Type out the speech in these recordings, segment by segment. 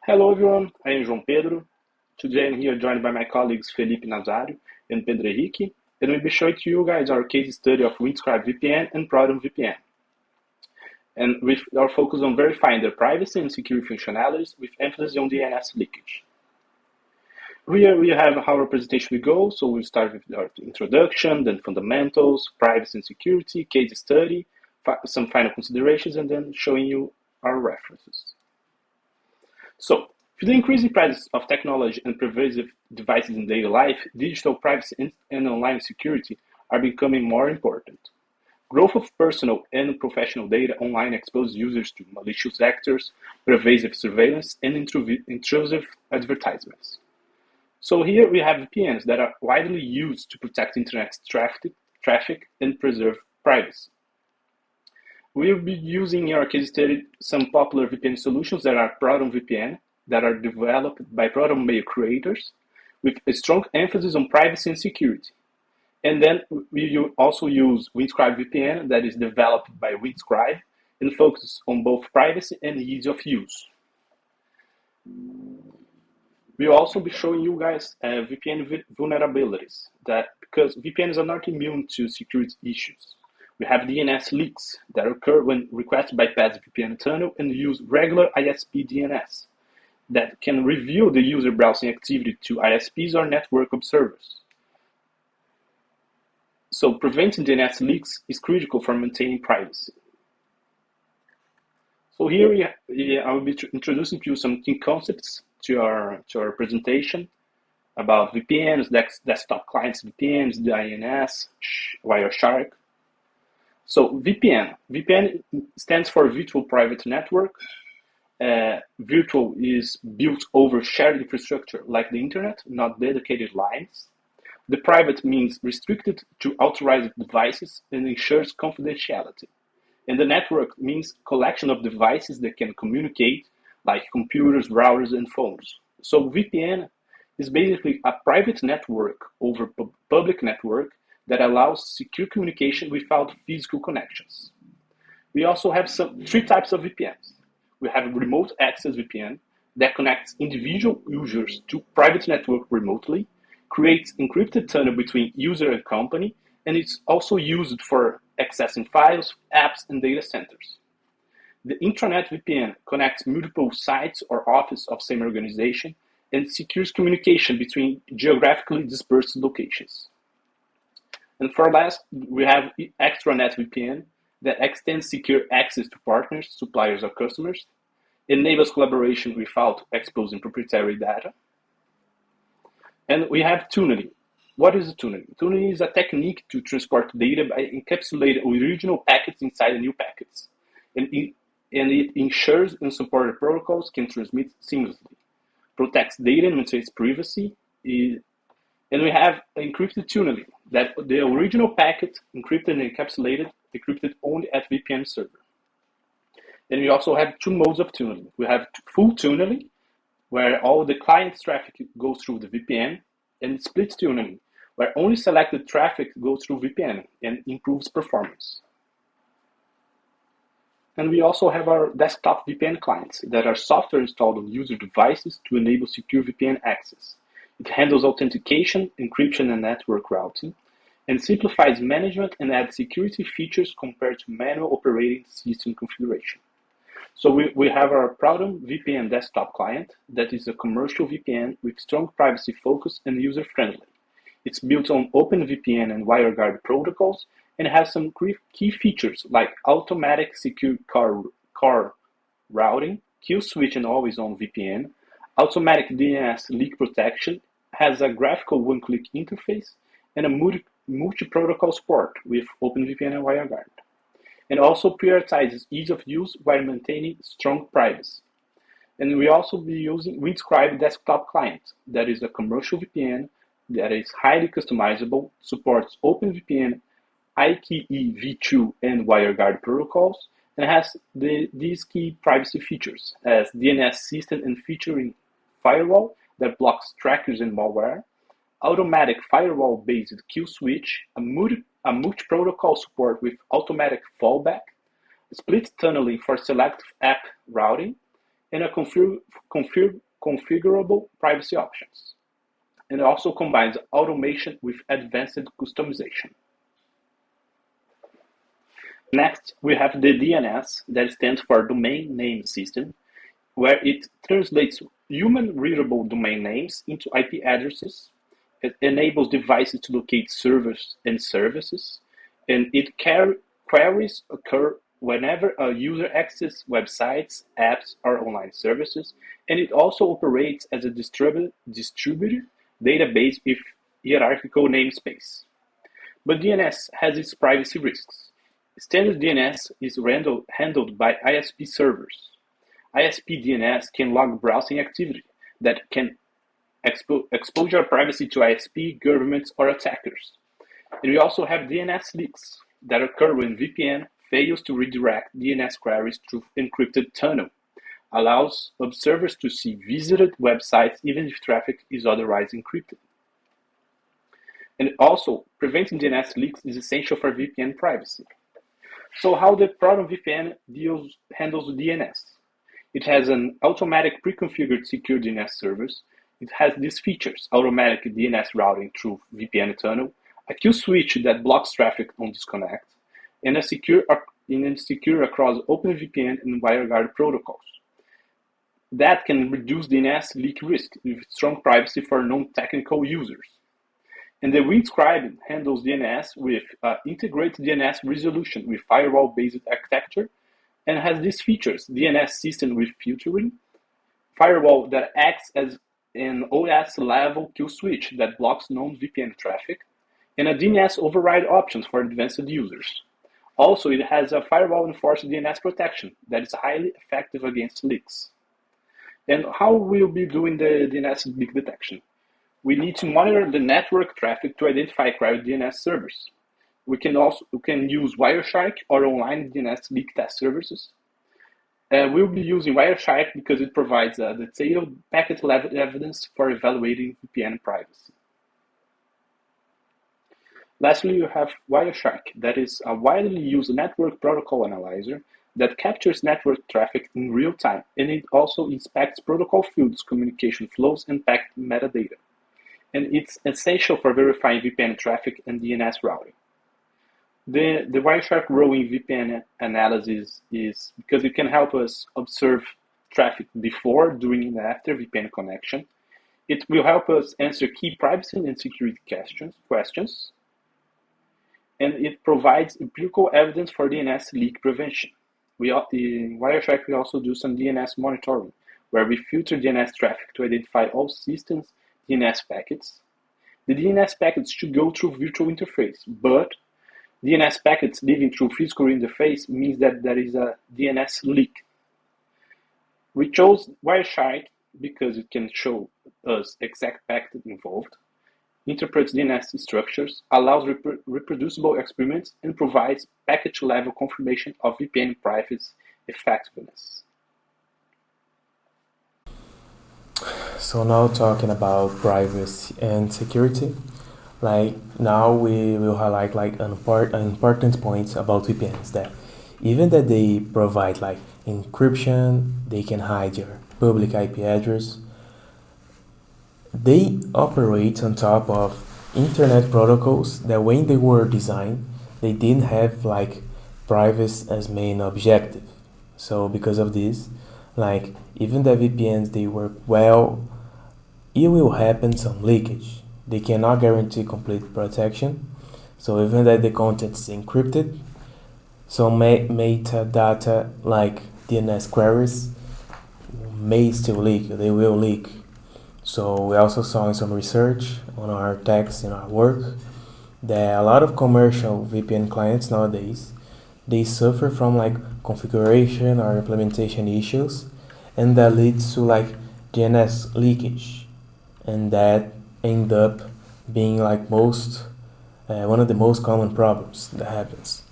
Hello everyone, I am João Pedro. Today I'm here joined by my colleagues Felipe Nazário and Pedro Henrique, and we'll be showing to you guys our case study of Windscribe VPN and Proton VPN. And with our focus on verifying their privacy and security functionalities with emphasis on DNS leakage. Here we have how our presentation will go, so we'll start with our introduction, then fundamentals, privacy and security, case study, some final considerations, and then showing you our references. So, with the increasing presence of technology and pervasive devices in daily life, digital privacy and online security are becoming more important. Growth of personal and professional data online exposes users to malicious actors, pervasive surveillance, and intrusive advertisements. So here we have VPNs that are widely used to protect internet traffic and preserve privacy. We'll be using in our case study some popular VPN solutions that are Proton VPN, that are developed by Proton Mail creators, with a strong emphasis on privacy and security. And then we also use Windscribe VPN, that is developed by Windscribe, and focuses on both privacy and ease of use. We'll also be showing you guys VPN vulnerabilities, because VPNs are not immune to security issues. We have DNS leaks that occur when requests bypass VPN tunnel and use regular ISP DNS that can reveal the user browsing activity to ISPs or network observers. So preventing DNS leaks is critical for maintaining privacy. So here I will be introducing to you some key concepts to our presentation about VPNs, desktop clients VPNs, DNS, Wireshark. So VPN stands for Virtual Private Network. Virtual is built over shared infrastructure like the internet, not dedicated lines. The private means restricted to authorized devices and ensures confidentiality. And the network means collection of devices that can communicate, like computers, routers, and phones. So VPN is basically a private network over public network that allows secure communication without physical connections. We also have three types of VPNs. We have remote access VPN that connects individual users to private network remotely, creates encrypted tunnel between user and company, and it's also used for accessing files, apps, and data centers. The intranet VPN connects multiple sites or offices of same organization and secures communication between geographically dispersed locations. And for last, we have extranet VPN that extends secure access to partners, suppliers, or customers, enables collaboration without exposing proprietary data. And we have tunneling. What is tunneling? Tunneling is a technique to transport data by encapsulating original packets inside new packets. And it ensures unsupported protocols can transmit seamlessly, protects data and maintains privacy. And we have encrypted tunneling, that the original packet encrypted and encapsulated, decrypted only at VPN server. And we also have two modes of tunneling. We have full tunneling, where all the client's traffic goes through the VPN, and split tunneling, where only selected traffic goes through VPN and improves performance. And we also have our desktop VPN clients that are software installed on user devices to enable secure VPN access. It handles authentication, encryption, and network routing, and simplifies management and adds security features compared to manual operating system configuration. So we have our Proton VPN desktop client that is a commercial VPN with strong privacy focus and user-friendly. It's built on OpenVPN and WireGuard protocols and has some key features like automatic secure car routing, kill switch and always-on VPN, automatic DNS leak protection, has a graphical one-click interface, and a multi-protocol support with OpenVPN and WireGuard. And also prioritizes ease of use while maintaining strong privacy. And we also be using Windscribe desktop client, that is a commercial VPN that is highly customizable, supports OpenVPN, IKE v2, and WireGuard protocols, and has these key privacy features as DNS system and featuring firewall that blocks trackers and malware, automatic firewall-based kill switch, a multi-protocol support with automatic fallback, split tunneling for selective app routing, and a configurable privacy options. And it also combines automation with advanced customization. Next, we have the DNS, that stands for Domain Name System, where it translates human-readable domain names into IP addresses. It enables devices to locate servers and services, and queries occur whenever a user accesses websites, apps, or online services, and it also operates as a distributed database with hierarchical namespace. But DNS has its privacy risks. Standard DNS is handled by ISP servers. ISP DNS can log browsing activity that can expose your privacy to ISP, governments, or attackers. And we also have DNS leaks that occur when VPN fails to redirect DNS queries through encrypted tunnel, allows observers to see visited websites even if traffic is otherwise encrypted. And also, preventing DNS leaks is essential for VPN privacy. So how the Proton VPN handles DNS? It has an automatic pre-configured secure DNS servers. It has these features: automatic DNS routing through VPN tunnel, a kill switch that blocks traffic on disconnect, and a secure across OpenVPN and WireGuard protocols. That can reduce DNS leak risk with strong privacy for non-technical users. And the Windscribe handles DNS with integrated DNS resolution with firewall-based architecture, and has these features: DNS system with filtering, firewall that acts as an OS-level kill switch that blocks non-VPN traffic, and a DNS override options for advanced users. Also, it has a firewall-enforced DNS protection that is highly effective against leaks. And how will we be doing the DNS leak detection? We need to monitor the network traffic to identify crowded DNS servers. We can use Wireshark or online DNS leak test services. We'll be using Wireshark because it provides a detailed packet-level evidence for evaluating VPN privacy. Lastly, you have Wireshark, that is a widely used network protocol analyzer that captures network traffic in real time, and it also inspects protocol fields, communication flows, and packet metadata. And it's essential for verifying VPN traffic and DNS routing. The Wireshark role in VPN analysis is because it can help us observe traffic before, during, and after VPN connection. It will help us answer key privacy and security questions. And it provides empirical evidence for DNS leak prevention. In Wireshark, we also do some DNS monitoring, where we filter DNS traffic to identify all systems DNS packets. The DNS packets should go through virtual interface, but DNS packets leaving through physical interface means that there is a DNS leak. We chose Wireshark because it can show us exact packet involved, interprets DNS structures, allows reproducible experiments, and provides package-level confirmation of VPN privacy effectiveness. So now talking about privacy and security, like now we will highlight like an important point about VPNs, that even that they provide like encryption, they can hide your public IP address. They operate on top of internet protocols that when they were designed, they didn't have like privacy as main objective. So because of this, like even the VPNs, they work well, it will happen some leakage. They cannot guarantee complete protection. So even that the content is encrypted, some metadata like DNS queries may still leak, they will leak. So we also saw in some research on our text in our work that a lot of commercial VPN clients nowadays, they suffer from like configuration or implementation issues, and that leads to like DNS leakage, and that end up being like one of the most common problems that happens.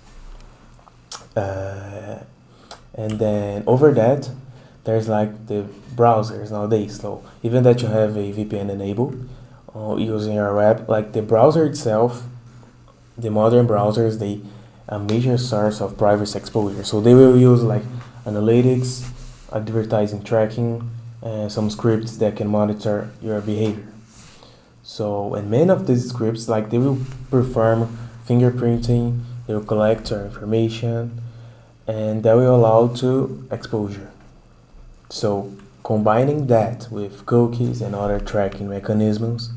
And then over that, there's like the browsers nowadays. So even that you have a VPN enabled using your web, like the browser itself, the modern browsers, they a major source of privacy exposure. So they will use like analytics advertising tracking, and some scripts that can monitor your behavior. So, and many of these scripts, like they will perform fingerprinting, they will collect your information, and that will allow to exposure. So, combining that with cookies and other tracking mechanisms,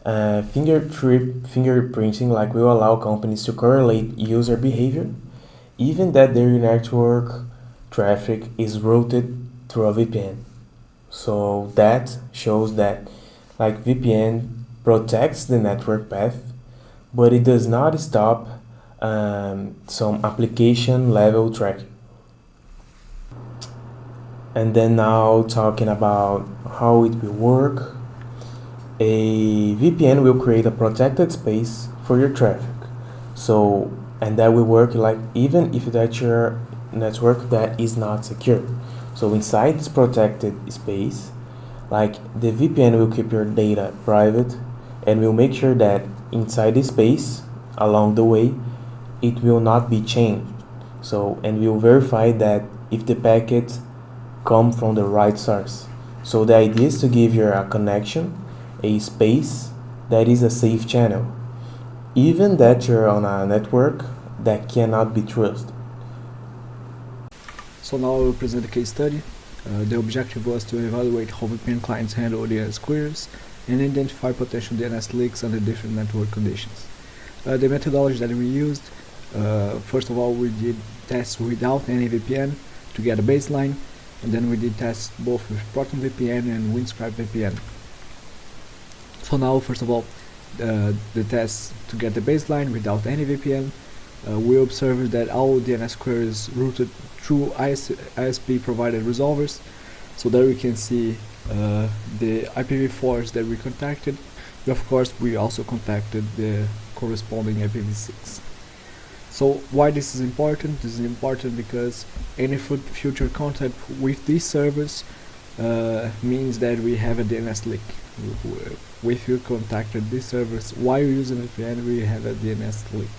fingerprinting like will allow companies to correlate user behavior, even that their network traffic is routed through a VPN. So that shows that like VPN protects the network path, but it does not stop some application level tracking. And then now talking about how it will work, a VPN will create a protected space for your traffic. So, and that will work like even if that's your network that is not secure. So inside this protected space, like the VPN will keep your data private and will make sure that inside this space, along the way, it will not be changed. So, and will verify that if the packets come from the right source. So the idea is to give your connection a space that is a safe channel, even that you're on a network that cannot be trusted. So now I will present a case study. The objective was to evaluate how VPN clients handle DNS queries and identify potential DNS leaks under different network conditions. The methodology that we used, first of all, we did tests without any VPN to get a baseline, and then we did tests both with ProtonVPN and Windscribe VPN. So now, first of all, the test to get the baseline without any VPN, we observed that all DNS queries routed through ISP provided resolvers. So there we can see the IPv4s that we contacted. Of course, we also contacted the corresponding IPv6. So why this is important? This is important because any future contact with these servers means that we have a DNS leak. If you contacted these servers while using VPN, we have a DNS leak.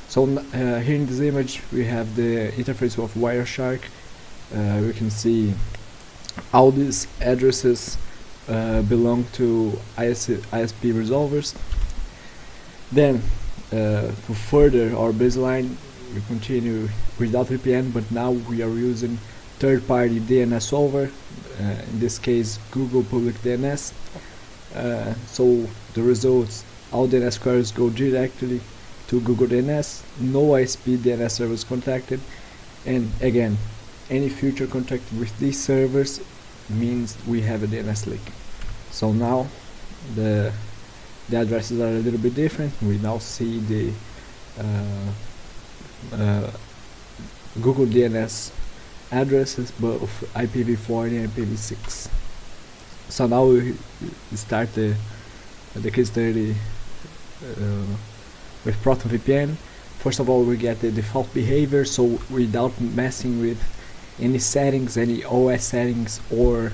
So here in this image we have the interface of Wireshark. We can see all these addresses belong to ISP resolvers. Then to further our baseline, we continue without VPN, but now we are using third-party DNS solver, in this case Google Public DNS. So the results, all DNS queries go directly to Google DNS, no ISP DNS servers contacted, and again, any future contact with these servers means we have a DNS leak. So now the addresses are a little bit different. We now see the Google DNS addresses, both IPv4 and IPv6. So now we start the case study with ProtonVPN. First of all, we get the default behavior, so without messing with any settings, any OS settings or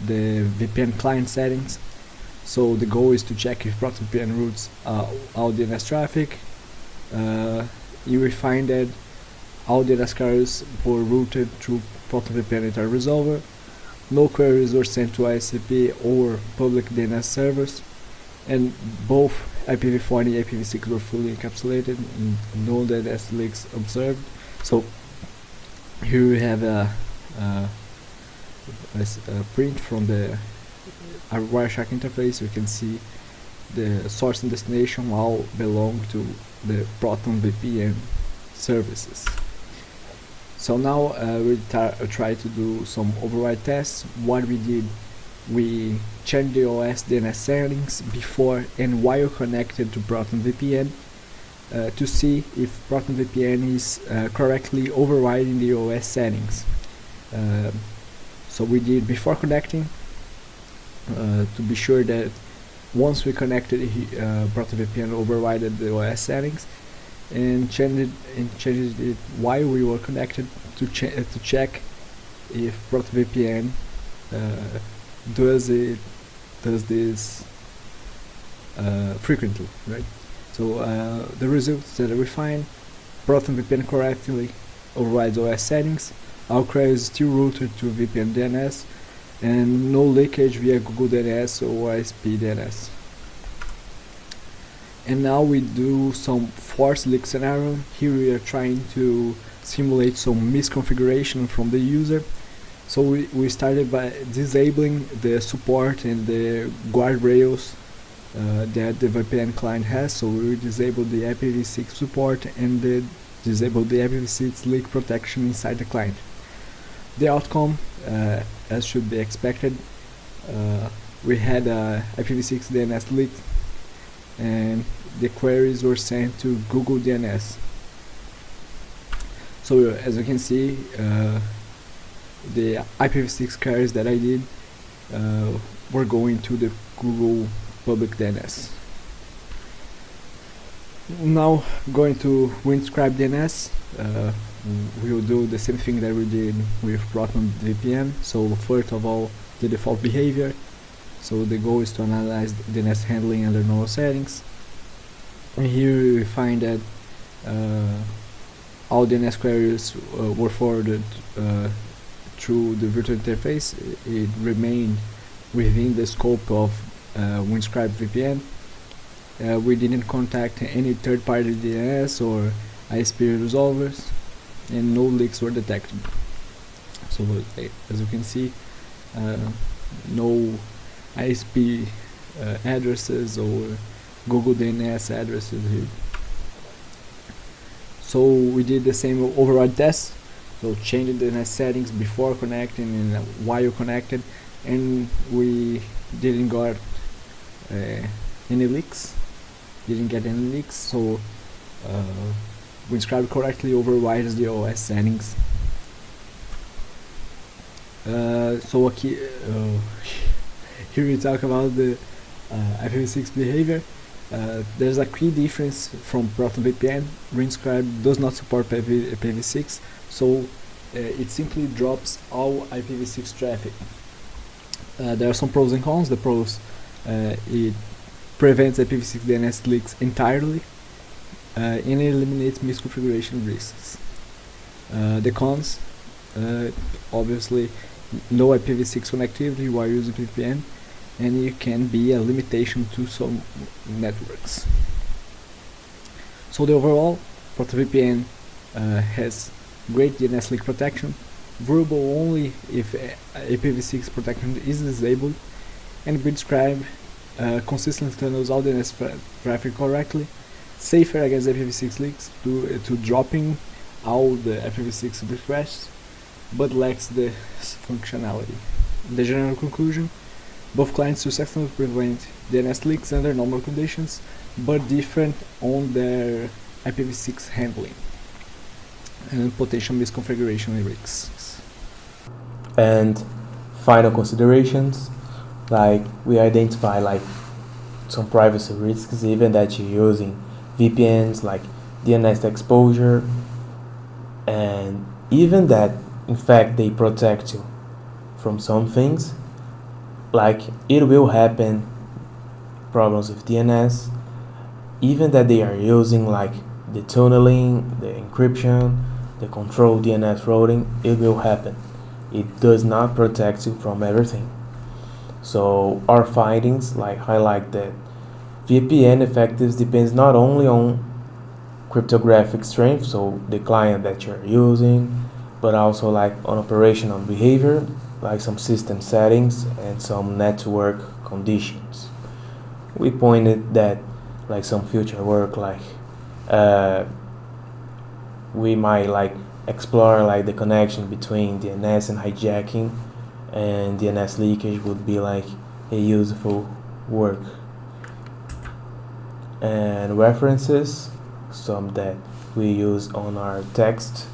the VPN client settings. So the goal is to check if ProtonVPN routes all DNS traffic. You will find that all DNS queries were routed through ProtonVPN Internet Resolver. No queries were sent to ICP or public DNS servers, and both IPv4 and IPv6 were fully encapsulated, and no DNS leaks observed. So here we have a print from the Wireshark interface. We can see the source and destination all belong to the ProtonVPN services. So now we try to do some override tests. What we did, we changed the OS DNS settings before and while connected to ProtonVPN to see if ProtonVPN is correctly overriding the OS settings. So we did before connecting to be sure that once we connected, ProtonVPN overrided the OS settings, and changed it while we were connected to check if ProtonVPN does this frequently, right? So the results that we find, ProtonVPN correctly overrides OS settings. Our query is still routed to VPN DNS, and no leakage via Google DNS or ISP DNS. And now we do some forced leak scenario. Here we are trying to simulate some misconfiguration from the user. So we started by disabling the support and the guardrails that the VPN client has. So we disabled the IPv6 support and disabled the IPv6 leak protection inside the client. The outcome, as should be expected, we had a IPv6 DNS leak, and the queries were sent to Google DNS. So as you can see, the IPv6 queries that I did were going to the Google public DNS. Now going to Windscribe DNS, we will do the same thing that we did with Proton VPN. So first of all, the default behavior. So the goal is to analyze DNS handling under normal settings. And here we find that all DNS queries were forwarded through the virtual interface. It remained within the scope of Windscribe VPN. We didn't contact any third-party DNS or ISP resolvers, and no leaks were detected. So as you can see, no ISP addresses or Google DNS addresses here. So we did the same override test, so changing the DNS settings before connecting and while connected, and we didn't got any leaks. Didn't get any leaks, so Windscribe correctly overrides the OS settings. So here we talk about the IPv6 behavior. There's a key difference from Proton VPN. Windscribe does not support IPv6, so it simply drops all IPv6 traffic. There are some pros and cons. The pros, it prevents IPv6 DNS leaks entirely, and it eliminates misconfiguration risks. The cons, obviously, no IPv6 connectivity while using VPN, and it can be a limitation to some networks. So the overall, ProtoVPN has great DNS leak protection, vulnerable only if IPv6 protection is disabled, and Windscribe consistently tunnels all DNS traffic correctly, safer against IPv6 leaks to dropping all the IPv6 requests, but lacks the functionality. The general conclusion: both clients successfully prevent DNS leaks under normal conditions, but different on their IPv6 handling and potential misconfiguration risks. And final considerations, like we identify like some privacy risks even that you're using VPNs, like DNS exposure, and even that in fact they protect you from some things, like it will happen problems with DNS, even that they are using like the tunneling, the encryption, the control DNS routing, it will happen. It does not protect you from everything. So our findings like highlight that VPN effectiveness depends not only on cryptographic strength, so the client that you're using, but also like on operational behavior, like some system settings and some network conditions. We pointed that like some future work, like we might like explore like the connection between DNS and hijacking, and DNS leakage would be like a useful work. And references, some that we use on our text.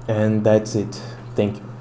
And that's it. Thank you.